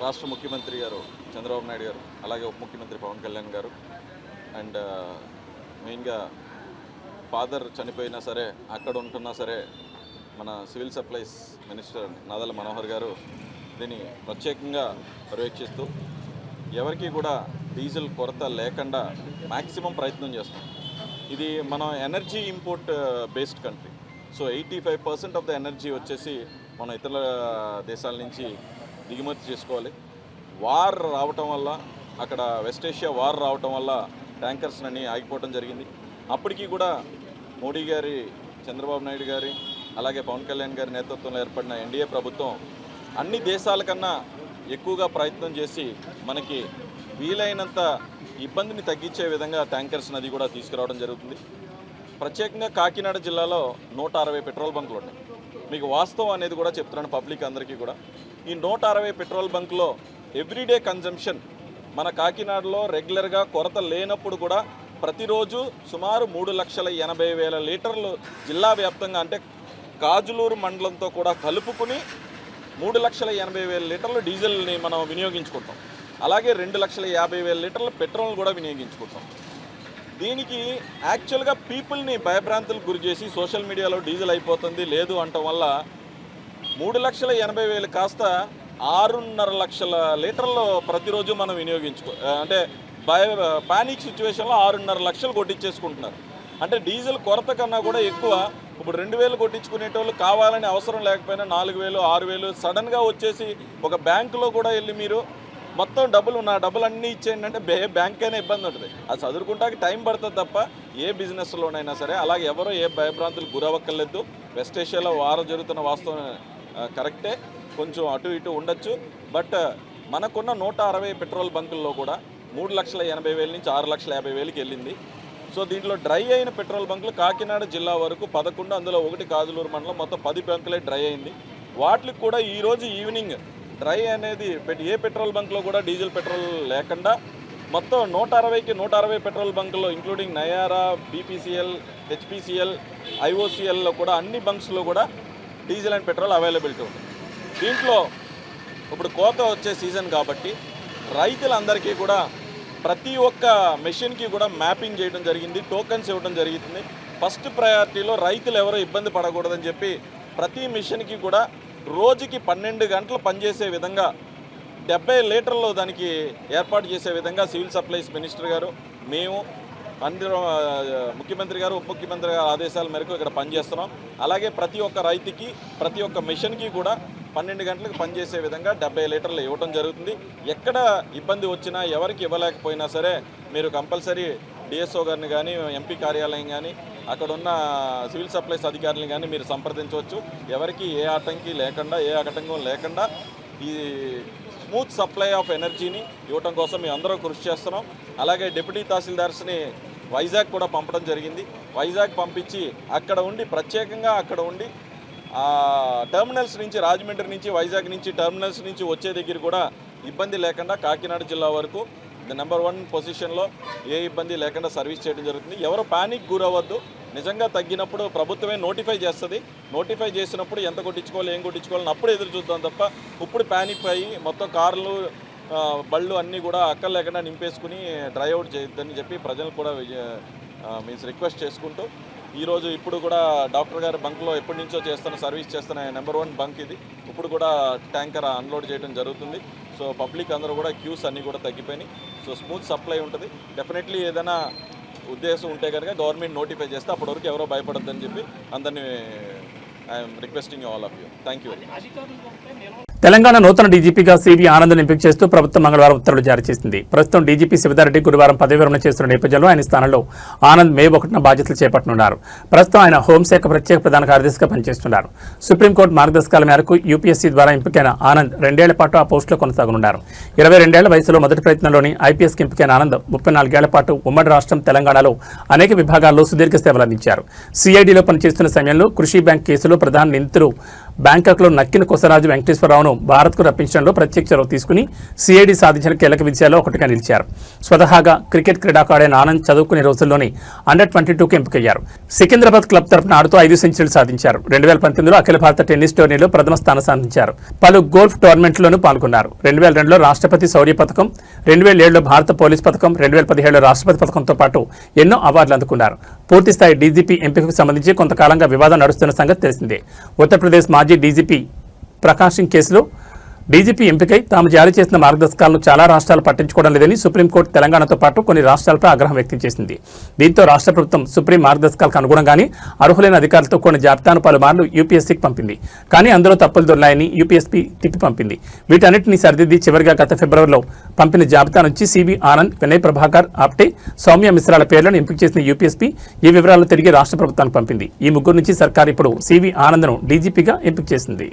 రాష్ట్ర ముఖ్యమంత్రి గారు చంద్రబాబు నాయుడు గారు, అలాగే ఉప ముఖ్యమంత్రి పవన్ కళ్యాణ్ గారు అండ్ మెయిన్గా ఫాదర్ చనిపోయినా సరే అక్కడ ఉంటున్నా సరే మన civil supplies minister Nadella Manohar గారు దీన్ని ప్రత్యేకంగా పర్యవేక్షిస్తూ ఎవరికి కూడా డీజిల్ కొరత లేకుండా మ్యాక్సిమం ప్రయత్నం చేస్తాం. ఇది మనం energy import based country. So 85% of the energy వచ్చేసి మనం ఇతర దేశాల నుంచి దిగుమతి చేసుకోవాలి. వార్ రావటం వల్ల, అక్కడ వెస్ట్ ఏషియా వార్ రావటం వల్ల ట్యాంకర్స్ అన్నీ ఆగిపోవడం జరిగింది. అప్పటికీ కూడా మోడీ గారి, చంద్రబాబు నాయుడు గారి, అలాగే పవన్ కళ్యాణ్ గారి నేతృత్వంలో ఏర్పడిన ఎన్డీఏ ప్రభుత్వం అన్ని దేశాల కన్నా ఎక్కువగా ప్రయత్నం చేసి మనకి వీలైనంత ఇబ్బందిని తగ్గించే విధంగా ట్యాంకర్స్ నది కూడా తీసుకురావడం జరుగుతుంది. ప్రత్యేకంగా కాకినాడ జిల్లాలో 160 పెట్రోల్ బంకులు ఉన్నాయి. మీకు వాస్తవం అనేది కూడా చెప్తున్నాను పబ్లిక్ అందరికీ కూడా. ఈ 160 పెట్రోల్ బంకులో ఎవ్రీడే కన్జంప్షన్ మన కాకినాడలో రెగ్యులర్గా కొరత లేనప్పుడు కూడా ప్రతిరోజు సుమారు 3,80,000 లీటర్లు జిల్లా వ్యాప్తంగా, అంటే కాజులూరు మండలంతో కూడా కలుపుకుని 3,80,000 లీటర్లు డీజిల్ని మనం వినియోగించుకుంటాం. అలాగే 2,50,000 లీటర్ల పెట్రోల్ కూడా వినియోగించుకుంటాం. దీనికి యాక్చువల్గా పీపుల్ని భయభ్రాంతులకు గురి చేసి సోషల్ మీడియాలో డీజిల్ అయిపోతుంది లేదు అనటం వల్ల 3,80,000 కాస్త 6.5 లక్షల లీటర్లు ప్రతిరోజు మనం అంటే పానిక్ సిచ్యువేషన్లో 6.5 లక్షలు కొట్టించేసుకుంటున్నారు. అంటే డీజిల్ కొరత కన్నా కూడా ఎక్కువ. ఇప్పుడు 2,000 కొట్టించుకునేటోళ్ళు కావాలని అవసరం లేకపోయినా 4,000, 6,000 సడన్గా వచ్చేసి ఒక బ్యాంకులో కూడా వెళ్ళి మీరు మొత్తం నా డబ్బులన్నీ ఇచ్చేయండి అంటే బ్యాంక్ అయినా ఇబ్బంది ఉంటుంది. అది చదువుకుంటానికి టైం పడుతుంది తప్ప ఏ బిజినెస్లోనైనా సరే. అలాగే ఎవరో ఏ భయభ్రాంతులు గురవక్కర్లేదు. వెస్ట్ ఏషియాలో వారం జరుగుతున్న వాస్తవం కరెక్టే, కొంచెం అటు ఇటు ఉండొచ్చు. బట్ మనకున్న 160 పెట్రోల్ బంకుల్లో కూడా 3,80,000 నుంచి 6,50,000కి వెళ్ళింది. సో దీంట్లో డ్రై అయిన పెట్రోల్ బంకులు కాకినాడ జిల్లా వరకు 11, అందులో 1 కాజులూరు మండలం, మొత్తం 10 బంకులే డ్రై అయింది. వాటికి కూడా ఈరోజు ఈవినింగ్ డ్రై అనేది ఏ పెట్రోల్ బంక్లో కూడా డీజిల్ పెట్రోల్ లేకుండా మొత్తం 160కి 160 పెట్రోల్ బంకుల్లో ఇంక్లూడింగ్ నయారా, బీపీసీఎల్, హెచ్పీసీఎల్, ఐఓసీఎల్లో కూడా అన్ని బంక్స్లో కూడా డీజిల్ అండ్ పెట్రోల్ అవైలబిలిటీ ఉంది. దీంట్లో ఇప్పుడు కోత వచ్చే సీజన్ కాబట్టి రైతులందరికీ కూడా ప్రతి ఒక్క మెషిన్కి కూడా మ్యాపింగ్ చేయడం జరిగింది, టోకన్స్ ఇవ్వడం జరుగుతుంది. ఫస్ట్ ప్రయారిటీలో రైతులు ఎవరో ఇబ్బంది పడకూడదని చెప్పి ప్రతి మిషన్కి కూడా రోజుకి 12 గంటలు పనిచేసే విధంగా 70 లీటర్లు దానికి ఏర్పాటు చేసే విధంగా సివిల్ సప్లైస్ మినిస్టర్ గారు, మేము అందరం, ముఖ్యమంత్రి గారు, ఉప ముఖ్యమంత్రి గారు ఆదేశాల మేరకు ఇక్కడ పనిచేస్తున్నాం. అలాగే ప్రతి ఒక్క రైతుకి, ప్రతి ఒక్క మిషన్కి కూడా 12 గంటలకు పనిచేసే విధంగా 70 లీటర్లు ఇవ్వడం జరుగుతుంది. ఎక్కడ ఇబ్బంది వచ్చినా, ఎవరికి ఇవ్వలేకపోయినా సరే మీరు కంపల్సరీ డిఎస్ఓ గారిని కానీ, ఎంపీ కార్యాలయం కానీ, అక్కడ ఉన్న సివిల్ సప్లైస్ అధికారులను కానీ మీరు సంప్రదించవచ్చు. ఎవరికి ఏ ఆటంకం లేకుండా ఈ స్మూత్ సప్లై ఆఫ్ ఎనర్జీని ఇవ్వటం కోసం మేము అందరం కృషి చేస్తున్నాం. అలాగే డిప్యూటీ తహసీల్దార్స్ని వైజాగ్ కూడా పంపడం జరిగింది. వైజాగ్ పంపించి ప్రత్యేకంగా అక్కడ ఉండి టెర్మినల్స్ నుంచి, రాజమండ్రి నుంచి, వైజాగ్ నుంచి టెర్మినల్స్ నుంచి వచ్చే దగ్గర కూడా ఇబ్బంది లేకుండా కాకినాడ జిల్లా వరకు నెంబర్ 1 పొజిషన్లో ఏ ఇబ్బంది లేకుండా సర్వీస్ చేయడం జరుగుతుంది. ఎవరు పానిక్ గురవద్దు. నిజంగా తగ్గినప్పుడు ప్రభుత్వమే నోటిఫై చేస్తుంది. నోటిఫై చేసినప్పుడు ఎంత కొట్టించుకోవాలి, ఏం కొట్టించుకోవాలని అప్పుడు ఎదురు చూద్దాం తప్ప ఇప్పుడు పానిక్ అయ్యి మొత్తం కార్లు, బళ్ళు అన్నీ కూడా అక్కర్ లేకుండా నింపేసుకుని డ్రైఅవుట్ చేయొద్దని చెప్పి ప్రజలు కూడా రిక్వెస్ట్ చేసుకుంటూ ఈరోజు ఇప్పుడు కూడా డాక్టర్ గారి బంక్లో ఎప్పటి నుంచో సర్వీస్ చేస్తున్న నెంబర్ 1 బంక్ ఇది. ఇప్పుడు కూడా ట్యాంకర్ అన్లోడ్ చేయడం జరుగుతుంది. సో పబ్లిక్ అందరూ కూడా క్యూస్ అన్నీ కూడా తగ్గిపోయినాయి. సో స్మూత్ సప్లై ఉంటుంది. డెఫినెట్లీ ఏదైనా ఉద్దేశం ఉంటే కనుక గవర్నమెంట్ నోటిఫై చేస్తే అప్పటి వరకు ఎవరో భయపడద్దని చెప్పి అందరినీ I'm requesting all of you. Thank you. Telangana నూతన డీజీపీగా సివి ఆనంద్ను ఎంపిక చేస్తూ ప్రభుత్వం మంగళవారం ఉత్తర్వులు జారీ చేసింది. ప్రస్తుతం డీజీపీ శివధారెడ్డి గురువారం పదవి విరమణ చేస్తున్న నేపథ్యంలో ఆయన స్థానంలో ఆనంద్ మే 1న బాధ్యతలు చేపట్టనున్నారు. ప్రస్తుతం ఆయన హోంశాఖ ప్రత్యేక ప్రధాన కార్యదర్శిగా పనిచేస్తున్నారు. సుప్రీంకోర్టు మార్గదర్శకాల మేరకు యూపీఎస్సీ ద్వారా ఎంపికైన ఆనంద్ 2 ఏళ్ల పాటు ఆ పోస్టులో కొనసాగనున్నారు. 22 ఏళ్ల వయసులో మొదటి ప్రయత్నంలోని ఐపీఎస్కి ఎంపికైన ఆనంద్ 34 ఏళ్ల పాటు ఉమ్మడి రాష్ట్రం తెలంగాణలో అనేక విభాగాల్లో సుదీర్ఘ సేవలందించారు. సిఐడిలో పనిచేస్తున్న సమయంలో కృషి బ్యాంక్ కేసులో ప్రధాన నిందితులు బ్యాంకాక్లో నక్కిన కొసరాజు వెంకటేశ్వరరావును భారత్కు రప్పించడంలో ప్రత్యేక చొరవ తీసుకుని సిఐడి సాధించిన కీలక విజయాల్లో ఒకటిగా నిలిచారు. స్వతహాగా క్రికెట్ క్రీడాకారుడైన ఆనంద్ చదువుకునే రోజుల్లోనే అండర్-22కు ఎంపికయ్యారు. సికింద్రాబాద్ క్లబ్ తరఫున ఆడుతూ 5 సెంచరీలు సాధించారు. 2019లో అఖిల భారత టెన్నిస్ టోర్నీలో ప్రథమ స్థానం సాధించారు. పలు గోల్ఫ్ టోర్నమెంట్లోనూ పాల్గొన్నారు. 2002లో రాష్ట్రపతి శౌర్య పథకం, 2007లో భారత పోలీస్ పథకం, 2017లో రాష్ట్రపతి పథకంతో పాటు ఎన్నో అవార్డులు అందుకున్నారు. పూర్తిస్థాయి డీజీపీ ఎంపికకు సంబంధించి కొంతకాలంగా వివాదం నడుస్తున్న సంగతి తెలిసిందే. ఉత్తరప్రదేశ్ మాజీ డీజీపీ ప్రకాష్ సింగ్ కేసులో డీజీపీ ఎంపికై తాము జారీ చేసిన మార్గదర్శకాలను చాలా రాష్ట్రాలు పట్టించుకోవడం లేదని సుప్రీంకోర్టు తెలంగాణతో పాటు కొన్ని రాష్ట్రాలపై ఆగ్రహం వ్యక్తం చేసింది. దీంతో రాష్ట్ర ప్రభుత్వం సుప్రీం మార్గదర్శకాలకు అనుగుణంగానే అర్హులైన అధికారులతో కొన్ని జాబితాను పలుమార్లు యూపీఎస్సీకి పంపింది. కానీ అందులో తప్పులు దొర్లాయని యూపీఎస్పీ తిప్పి పంపింది. వీటన్నిటిని సరిదిద్ది చివరిగా గత ఫిబ్రవరిలో పంపిన జాబితా నుంచి సివి ఆనంద్, వినయ్ ప్రభాకర్ ఆప్టే, సౌమ్య మిశ్రాల పేర్లను ఎంపిక చేసిన యూపీఎస్పీ ఈ వివరాలను తిరిగి రాష్ట్ర ప్రభుత్వానికి పంపింది. ఈ ముగ్గురు నుంచి సర్కార్ ఇప్పుడు సివి ఆనంద్ను డీజీపీగా ఎంపిక చేసింది.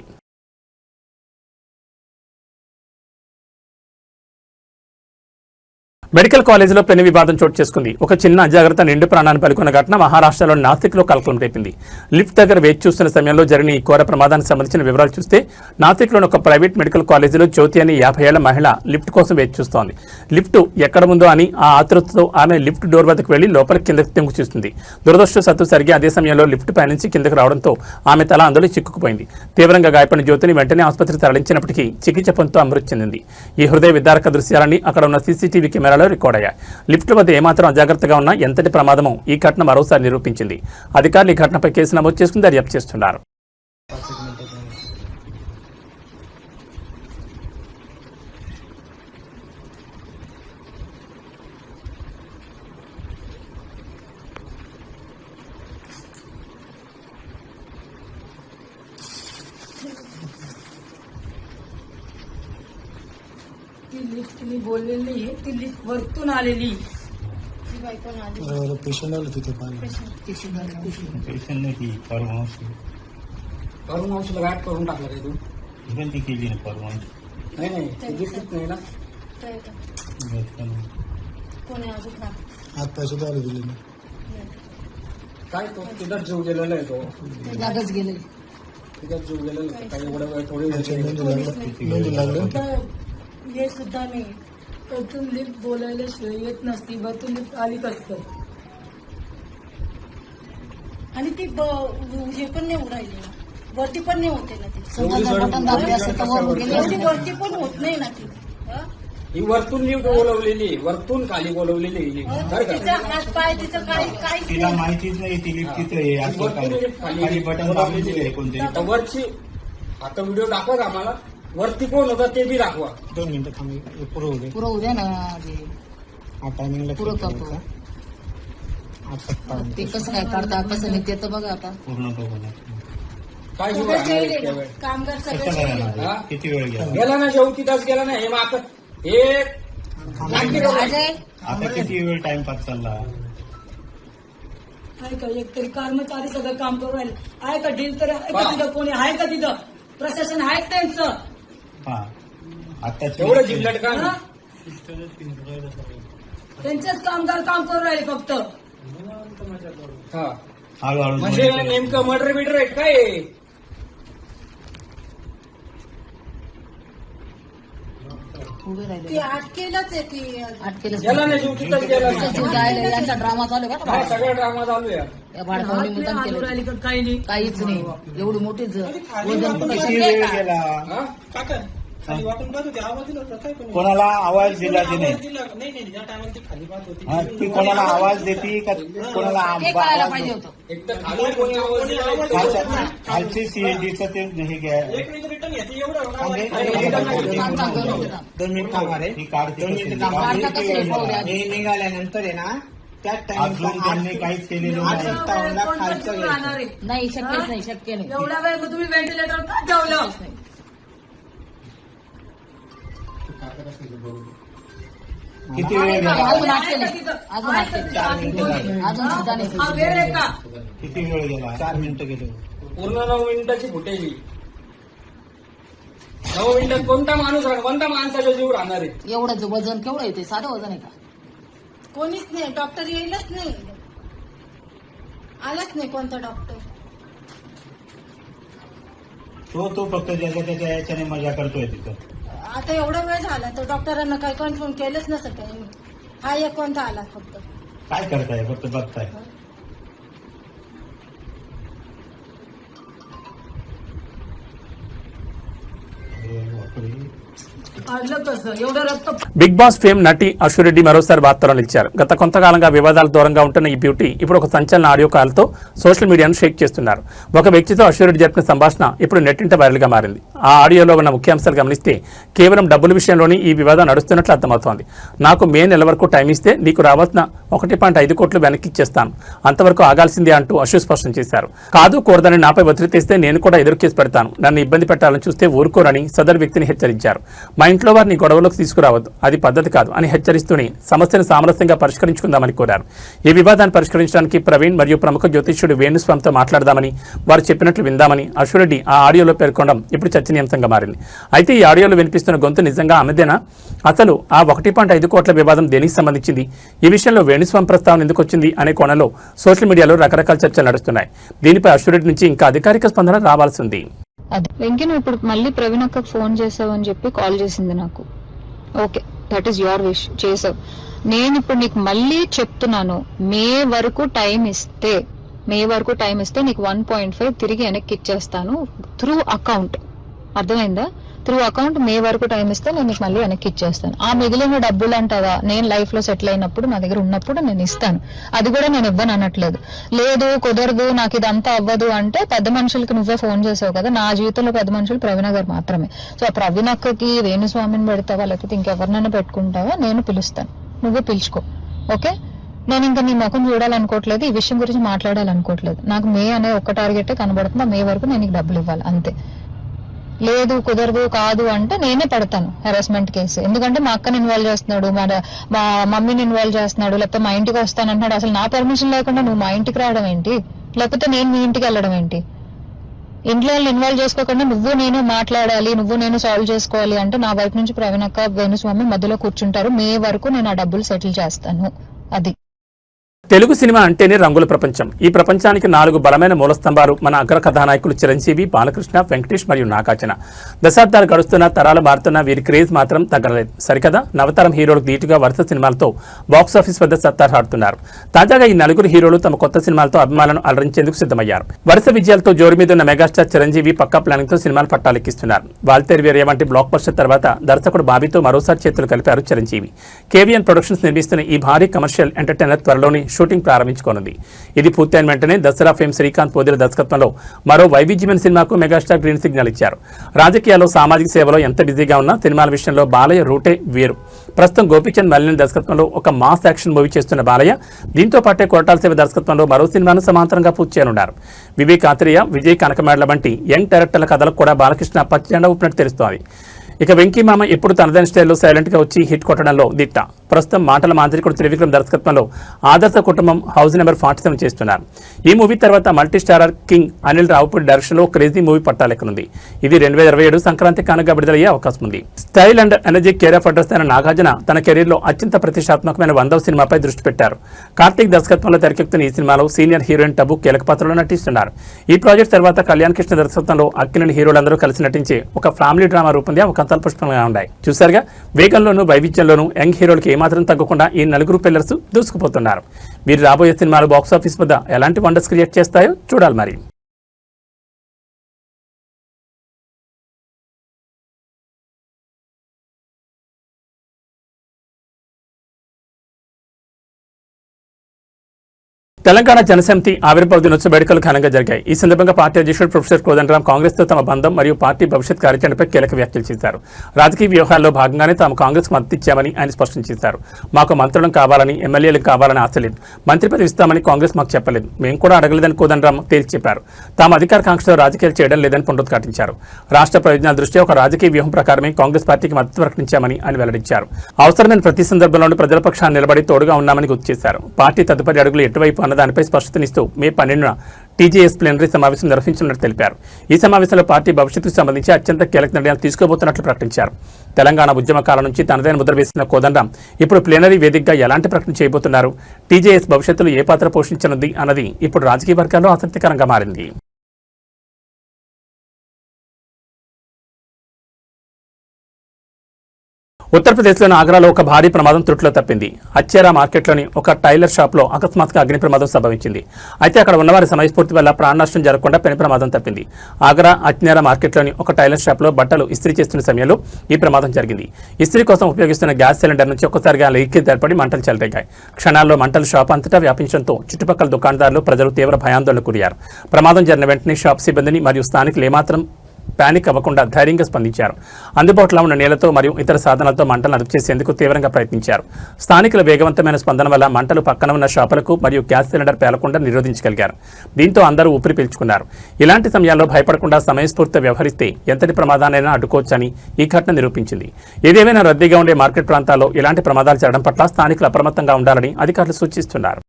మెడికల్ కాలేజీలో పెను వివాదం చోటు చేసుకుంది. ఒక చిన్న అజాగ్రత్త నిండు ప్రాణాన్ని పలుకున్న ఘటన మహారాష్ట్రలోని నాసిక్లో కలకలం రేపింది. లిఫ్ట్ దగ్గర వేచి చూస్తున్న సమయంలో జరిగిన ఈ ఘోర ప్రమాదానికి సంబంధించిన వివరాలు చూస్తే నాసిక్లోని ఒక ప్రైవేట్ మెడికల్ కాలేజీలో జ్యోతి అనే 50 ఏళ్ల మహిళ లిఫ్ట్ కోసం వేచి చూస్తోంది. లిఫ్ట్ ఎక్కడ ఉందో అని ఆ ఆతృతతో ఆమె లిఫ్ట్ డోర్ వద్దకు వెళ్లి లోపలికి కిందకి తెంగు చూస్తుంది. దురదృష్టవశాత్తు సరిగ్గా అదే సమయంలో లిఫ్ట్ పైనుంచి కిందకు రావడంతో ఆమె తల అందులో చిక్కుకుపోయింది. తీవ్రంగా గాయపడిన జ్యోతిని వెంటనే ఆసుపత్రికి తరలించినప్పటికీ చికిత్స పొందుతూ మృతి చెందింది. ఈ హృదయ విదారక దృశ్యాలన్నీ అక్కడ ఉన్న సీసీటీవీ కెమెరాలో రికార్డ్ అయ్యాయి. లిఫ్ట్ వద్ద ఏమాత్రం అజాగ్రత్తగా ఉన్నా ఎంతటి ప్రమాదమో ఈ ఘటన మరోసారి నిరూపించింది. అధికారులు ఈ ఘటనపై కేసు నమోదు చేసుకుని దర్యాప్తు చేస్తున్నారు. ती लिफ्ट मी बोललेली नाहीये, ती लिफ्ट वरतून आलेली. पेशंट आलं तिथे पेशंट नाही ती परवानशीला गाठ करून टाकलं काय तू विनंती केली ना परवानगी नाही दिसत नाही ना कोणी अजून आज पैसे द्यायला दिले ना काय तो तिथं जीव गेलेला आहे तो जागच गेले तिथं जीव गेलेला काही एवढं वेळ थोडी लागलं हे सुद्धा नाही. वरतून लिफ्ट बोलायला शिवाय येत नसती, वरतून लिफ्ट आली कसं. आणि ती हे पण नाही उडायली, वरती पण नाही होते ना. ती वरती पण होत नाही ना. ती ही वरतून लिफ्ट बोलवलेली, वरतून खाली बोलवलेली. तिचा हात पाय तिचं काही तिला माहितीच नाही ती लिफ्ट तिथे खाली बटन दाबलेली आहे कोणते वरची. आता व्हिडिओ दाखवा का आम्हाला वरती कोण होता ते बी दाखवा. 2 मिनिटं थांबी पुरं उद्या ना हा टायमिंगला पुरं करतो ते कसं काय काढता कसं नाही ते तर बघा आता पूर्ण बघून काय कामगार सगळं किती वेळ गेला ना जेवू तिथंच गेला ना हे माग हे आता किती वेळ टाइमपास चालला आहे का. एकतरी कर्मचारी सगळं काम करू राहिले आहे का. डील तर आहे का तिथं, कोणी आहे का तिथं, प्रशासन आहे त्यांचं. एवढं जिल्ह्यात का त्यांचेच कामगार काम करू राहिले फक्त. हा म्हणजे नेमकं मर्डर बिडर आहे काय? ती अटकेलच आहे ती. गेला नाही जीव तिथंच गेला नाही. यांचा ड्रामा चालू आहे का? हा सगळा ड्रामा चालू आहे. या बाळकावणी मुद्दाम केलं. काही नाही. काहीच नाही. एवढी मोठी वजन कोणाला आवाज दिला की नाही? ती कोणाला आवाज देते का कोणाला पाहिजे होतं. खालची सीएडीचं ते नाही घ्या. 2 मिनिट थांबा रे. निघाल्यानंतर आहे ना त्याच टाइम त्यांनी काहीच केलेलं नाही. नाही शक्यच नाही. शक्य नाही. एवढा वेळ तुम्ही व्हेंटिलेटर का ठेवलं? किती वेळ गेला? अजून अजून सुद्धा नाही. हा वेळ आहे का? किती वेळ गेला? 4 मिनिटं गेले. पूर्ण 9 मिनिटाची फुटेज. 9 मिनिटात कोणता माणूस कोणता माणसाचा जीव राहणार आहे? एवढं वजन केवढं येते? साधं वजन आहे का? कोणीच नाही. डॉक्टर येईलच नाही. आलाच नाही कोणता डॉक्टर. तो फक्त त्याच्या याच्याने मजा करतोय तिथं. आता एवढा वेळ झाला तर डॉक्टरांना काही कन्फर्म केलंच नसतं काही. हा एक कोणता आला फक्त. काय करताय? फक्त बघताय. आडलं कसं? एवढं रक्त. బిగ్ బాస్ ఫేమ్ నటి అశ్వరెడ్డి మరోసారి వార్తల్లో నిలిచారు. గత కొంతకాలంగా వివాదాల దూరంగా ఉంటున్న ఈ బ్యూటీ ఇప్పుడు ఒక సంచలన ఆడియో కాల్తో సోషల్ మీడియాను షేక్ చేస్తున్నారు. ఒక వ్యక్తితో అశ్వరెడ్డి జరిపిన సంభాషణ ఇప్పుడు నెట్టింట వైరల్గా మారింది. ఆ ఆడియోలో ఉన్న ముఖ్యాంశాలు గమనిస్తే కేవలం డబ్బుల విషయంలోనే ఈ వివాదం నడుస్తున్నట్లు అర్థమవుతోంది. నాకు మే నెల వరకు టైం ఇస్తే నీకు రావాల్సిన 1.5 కోట్లు వెనక్కి ఇచ్చేస్తాను, అంతవరకు ఆగాల్సిందే అంటూ అశ్వ స్పష్టం చేశారు. కాదు కూడదని నాపై ఒత్తిడి తెస్తే నేను కూడా ఎదురు కేసు పెడతాను, నన్ను ఇబ్బంది పెట్టాలని చూస్తే ఊరుకోరని సదరు వ్యక్తిని హెచ్చరించారు. మా ఇంట్లో వారిని గొడవలోకి తీసుకురావద్దు, అది పద్ధతి కాదు అని హెచ్చరిస్తూనే సమస్యను సామరస్యంగా పరిష్కరించుకుందామని కోరారు. ఈ వివాదాన్ని పరిష్కరించడానికి ప్రవీణ్ మరియు ప్రముఖ జ్యోతిష్యుడు వేణుస్వామితో మాట్లాడదామని, వారు చెప్పినట్లు విందామని అశ్వరెడ్డి ఆ ఆడియోలో పేర్కొనడం ఇప్పుడు చర్చనీయాంశంగా మారింది. అయితే ఈ ఆడియోలో వినిపిస్తున్న గొంతు నిజంగా ఆమెదేనా? అసలు ఆ 1.5 కోట్ల వివాదం దేనికి సంబంధించింది? ఈ విషయంలో వేణుస్వామి ప్రస్తావన ఎందుకు వచ్చింది అనే కోణంలో సోషల్ మీడియాలో రకరకాల చర్చలు నడుస్తున్నాయి. దీనిపై అశ్వరెడ్డి నుంచి ఇంకా అధికారిక స్పందన రావాల్సి ఉంది. వెంకీ నువ్వు ఇప్పుడు మళ్ళీ ప్రవీణ్ అక్కకు ఫోన్ చేసావని చెప్పి కాల్ చేసింది నాకు. Okay, that is your wish, చేసావు. నేను ఇప్పుడు నీకు మళ్ళీ చెప్తున్నాను, మే వరకు టైం ఇస్తే నీకు 1.5 తిరిగి వెనక్కి ఇచ్చేస్తాను త్రూ అకౌంట్. అర్థమైందా? త్రూ అకౌంట్ మే వరకు టైం ఇస్తే నేను నీకు మళ్ళీ వెనక్కి ఇచ్చేస్తాను. ఆ మిగిలిన డబ్బులు అంటావా, నేను లైఫ్ లో సెటిల్ అయినప్పుడు నా దగ్గర ఉన్నప్పుడు నేను ఇస్తాను. అది కూడా నేను ఇవ్వను అనట్లేదు. లేదు కుదరదు నాకు ఇదంతా అవ్వదు అంటే పెద్ద మనుషులకి నువ్వే ఫోన్ చేసావు కదా. నా జీవితంలో పెద్ద మనుషులు ప్రవీణ గారు మాత్రమే. సో ఆ ప్రవీణ అక్కకి వేణుస్వామిని పెడతావా లేకపోతే ఇంకెవరినైనా పెట్టుకుంటావా, నేను పిలుస్తాను, నువ్వే పిలుచుకో. ఓకే, నేను ఇంకా నీ ముఖం చూడాలనుకోవట్లేదు, ఈ విషయం గురించి మాట్లాడాలనుకోవట్లేదు. నాకు మే అనే ఒక్క టార్గెట్ కనబడుతుంది, మే వరకు నేను నీకు డబ్బులు ఇవ్వాలి అంతే. లేదు కుదరదు కాదు అంటే నేనే పెడతాను హెరాస్మెంట్ కేసు. ఎందుకంటే మా అక్కని ఇన్వాల్వ్ చేస్తున్నాడు, మా మమ్మీని ఇన్వాల్వ్ చేస్తున్నాడు, లేకపోతే మా ఇంటికి వస్తానంటున్నాడు. అసలు నా పర్మిషన్ లేకుండా నువ్వు మా ఇంటికి రావడం ఏంటి, లేకపోతే నేను మీ ఇంటికి వెళ్ళడం ఏంటి? ఇంట్లో వాళ్ళని ఇన్వాల్వ్ చేసుకోకుండా నువ్వు నేను మాట్లాడాలి, నువ్వు నేను సాల్వ్ చేసుకోవాలి అంటే నా వైపు నుంచి ప్రవీణ్ అక్క వేణుస్వామి మధ్యలో కూర్చుంటారు. మే వరకు నేను ఆ డబ్బులు సెటిల్ చేస్తాను. అది తెలుగు సినిమా అంటేనే రంగుల ప్రపంచం. ఈ ప్రపంచానికి 4 బలమైన మూలస్తంభాలు మన అగ్ర కథానాయకులు చిరంజీవి, బాలకృష్ణ, వెంకటేష్ మరియు నాగార్జున. దశాబ్దాలు గడుస్తున్నా, తరాలు మారుతున్నా వీరి క్రేజ్ మాత్రం తగ్గలేదు సరికదా. నవతరం హీరోలకు ధీటుగా వరుస సినిమాలతో బాక్సాఫీస్ వద్ద సత్తాచాటుతున్నారు. తాజాగా ఈ 4 హీరోలు తమ కొత్త సినిమాలతో అభిమానులను అలరించేందుకు సిద్ధమయ్యారు. వరుస విజయాలతో జోరు మీద ఉన్న మెగాస్టార్ చిరంజీవి పక్కా ప్లానింగ్ తో సినిమాలు పట్టాలెక్కిస్తున్నారు. వాల్తేరు వీరయ్య వంటి బ్లాక్ బస్టర్ తర్వాత దర్శకుడు బాబీతో మరోసారి చేతులు కలిపారు చిరంజీవి. కేవీఎన్ ప్రొడక్షన్స్ నిర్మిస్తున్న ఈ భారీ కమర్షియల్ ఎంటర్టైనర్ త్వరలోని షూటింగ్ ప్రారంభించుకోనుంది. ఇది పూర్తయిన వెంటనే దసరా ఫేమ్ శ్రీకాంత్ పోదిల దర్శకత్వంలో మరో వైవిధ్యమైన సినిమాకు మెగాస్టార్ గ్రీన్ సిగ్నల్ ఇచ్చారు. రాజకీయాల్లో, సామాజిక సేవలో ఎంత బిజీగా ఉన్నా సినిమాల విషయంలో బాలయ్య రూటే వేరు. ప్రస్తుతం గోపీచంద్ మలిని దర్శకత్వంలో ఒక మాస్ యాక్షన్ మూవీ చేస్తున్న బాలయ్య దీంతో పాటే కొరటాల శివ దర్శకత్వంలో మరో సినిమాను సమాంతరంగా పూర్తి చేయనున్నారు. వివేక్ ఆత్రేయ, విజయ్ కనకమేడల వంటి యంగ్ డైరెక్టర్ల కథలకు కూడా బాలకృష్ణ పచ్చజెండా ఊపినట్టు తెలుస్తోంది. ఇక వెంకీ మామ ఎప్పుడు తనదైన స్టైల్లో సైలెంట్ గా వచ్చి హిట్ కొట్టడంలో దిట్ట. ప్రస్తుతం మాటల మాంత్రికుడు త్రివిక్రమ్ దర్శకత్వంలో ఆదర్శ కుటుంబం హౌస్ నెంబర్ 47 చేస్తున్నారు. ఈ మూవీ తర్వాత multi starrer king Anil Ravipudi direction లో క్రేజీ మూవీ పట్టాలెక్కనుంది. ఇది 2027 సంక్రాంతి కానుక విడుదలయ్యే అవకాశం ఉంది. Style and energy care of address అయిన నాగార్జున తన కెరీర్ లో అత్యంత ప్రతిష్టాత్మకమైన 100వ సినిమాపై దృష్టి పెట్టారు. కార్తీక్ దర్శకత్వంలో తెరకెక్కుతున్న ఈ సినిమాలో సీనియర్ హీరోయిన్ టబు కీలక పాత్రలో నటిస్తున్నారు. ఈ ప్రాజెక్ట్ తర్వాత కళ్యాణ్ కృష్ణ దర్శకత్వంలో అక్కినేని హీరోలందరూ కలిసి నటించే ఒక ఫ్యామిలీ డ్రామా రూపొందే అవకాశాలు పుష్పంగా ఉన్నాయి. చూసారుగా, వేగంలోనూ వైవిధ్యంలోనూ యంగ్ హీరోలకి ఏమాత్రం తగ్గకుండా ఈ నలుగురు పిల్లర్స్ దూసుకుపోతున్నారు. వీరు రాబోయే సినిమాలు బాక్సాఫీస్ వద్ద ఎలాంటి వండర్స్ క్రియేట్ చేస్తాయో చూడాలి మరి. తెలంగాణ జనసమితి ఆవిర్భావ దినోత్సవ వేడుకలు ఘనంగా జరిగాయి. ఈ సందర్భంగా పార్టీ అధ్యక్షుడు ప్రొఫెసర్ కోదండరామ్ కాంగ్రెస్ తో తమ బంధం మరియు పార్టీ భవిష్యత్ కార్యాచరణపై కీలక వ్యాఖ్యలు చేశారు. రాజకీయ వ్యూహాల్లో భాగంగానే తాము కాంగ్రెస్ కు మద్దతు ఇచ్చామని ఆయన స్పష్టం చేశారు. మాకు మంత్రులను కావాలని, ఎమ్మెల్యేలు కావాలని ఆశ లేదు. మంత్రి పదవి ఇస్తామని కాంగ్రెస్ మాకు చెప్పలేదు. మేము కూడా అడగలేదని కోదండరామ్ తేల్చి చెప్పారు. తాము అధికార కాంక్షతో రాజకీయాలు చేయడం లేదని పునరుద్ఘాటించారు. రాష్ట్ర ప్రయోజనాల దృష్ట్యా ఒక రాజకీయ వ్యూహం ప్రకారమే కాంగ్రెస్ పార్టీకి మద్దతు ప్రకటించామని ఆయన వెల్లడించారు. అవసరమైన ప్రతి సందర్భంలోనూ ప్రజల పక్షాన్ని నిలబడి తోడుగా ఉన్నామని గుర్తు చేశారు. పార్టీ తదుపరి అడుగులు ఎటువైపు అన్న దానిపై స్పష్టతనిస్తూ మే 12న టీజేఎస్ ప్లీనరీ సమావేశం నిర్వహించినట్లు తెలిపారు. ఈ సమావేశంలో పార్టీ భవిష్యత్తుకు సంబంధించి అత్యంత కీలక నిర్ణయాలు తీసుకోబోతున్నట్లు ప్రకటించారు. తెలంగాణ ఉద్యమ కాలం నుంచి తనదైన ముద్ర వేసిన కోదండరామ్ ఇప్పుడు ప్లీనరీ వేదికగా ఎలాంటి ప్రకటన చేయబోతున్నారు, టీజేఎస్ భవిష్యత్తులో ఏ పాత్ర పోషించనుంది అన్నది ఇప్పుడు రాజకీయ వర్గాల్లో ఆసక్తికరంగా మారింది. ఉత్తరప్రదేశ్లోని ఆగ్రాలో ఒక భారీ ప్రమాదం త్రుటిలో తప్పింది. అచ్చేరా మార్కెట్లోని ఒక టైలర్ షాప్లో అకస్మాత్తుగా అగ్ని ప్రమాదం సంభవించింది. అయితే అక్కడ ఉన్నవారి సమయస్ఫూర్తి వల్ల ప్రాణ నష్టం జరగకుండా పెను ప్రమాదం తప్పింది. ఆగ్రా అచ్చేరా మార్కెట్లోని ఒక టైలర్ షాప్లో బట్టలు ఇస్త్రీ చేస్తున్న సమయంలో ఈ ప్రమాదం జరిగింది. ఇస్త్రీ కోసం ఉపయోగిస్తున్న గ్యాస్ సిలిండర్ నుంచి ఒక్కసారిగా లీకేజ్ ఏర్పడి మంటలు చెలరేగాయి. క్షణాల్లో మంటలు షాప్ అంతటా వ్యాపించడంతో చుట్టుపక్కల దుకాణదారులు, ప్రజలు తీవ్ర భయాందోళనకు గురయ్యారు. ప్రమాదం జరిగిన వెంటనే షాప్ సిబ్బందిని మరియు స్థానికులు ఏమాత్రం పానిక్ అవ్వకుండా ధైర్యంగా స్పందించారు. అందుబాటులో ఉన్న నీళ్లతో మరియు ఇతర సాధనాలతో మంటలను అదుపు చేసేందుకు తీవ్రంగా ప్రయత్నించారు. స్థానికుల వేగవంతమైన స్పందన వల్ల మంటలు పక్కన ఉన్న షాపులకు మరియు గ్యాస్ సిలిండర్ పేలకుండా నిరోధించగలిగారు. దీంతో అందరూ ఊపిరి పీల్చుకున్నారు. ఇలాంటి సమయాల్లో భయపడకుండా సమయస్ఫూర్తితో వ్యవహరిస్తే ఎంతటి ప్రమాదానైనా అడ్డుకోవచ్చని ఈ ఘటన నిరూపించింది. ఏదేమైనా రద్దీగా ఉండే మార్కెట్ ప్రాంతాల్లో ఇలాంటి ప్రమాదాలు జరగడం పట్ల స్థానికులు అప్రమత్తంగా ఉండాలని అధికారులు సూచిస్తున్నారు.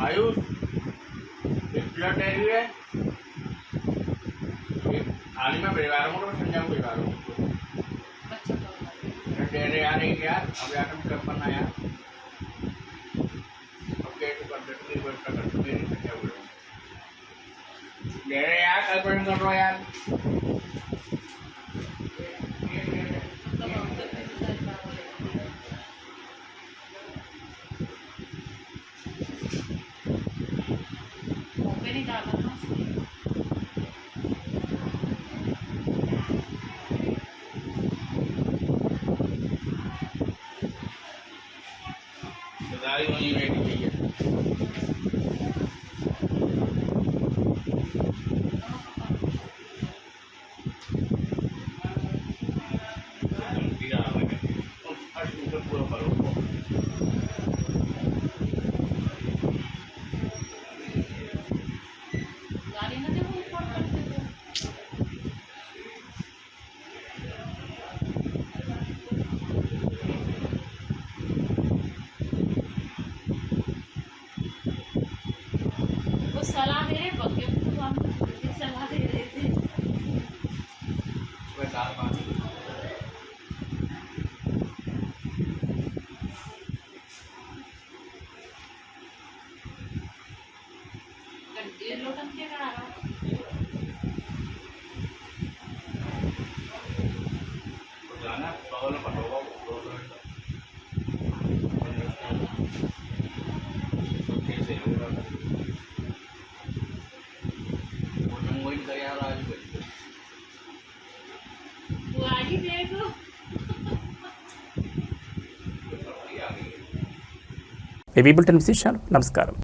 आयुष ब्लड डेयरी है हाल ही में परिवारों को समझाऊं परिवारों को डेयरी यार एक यार अब यार हम कर पाना यार ओके तो कंडक्टर वर्क करते मेरी समझा बोलो डेयरी यार कल पर कर रहा यार सलाह दे रहे बग्गे सलाह दे रहे थे लोटन क्या करा रहा जाना बगल में पटोगा कैसे होगा ఏబీ బులెటిన్ విశేషాలు. నమస్కారం.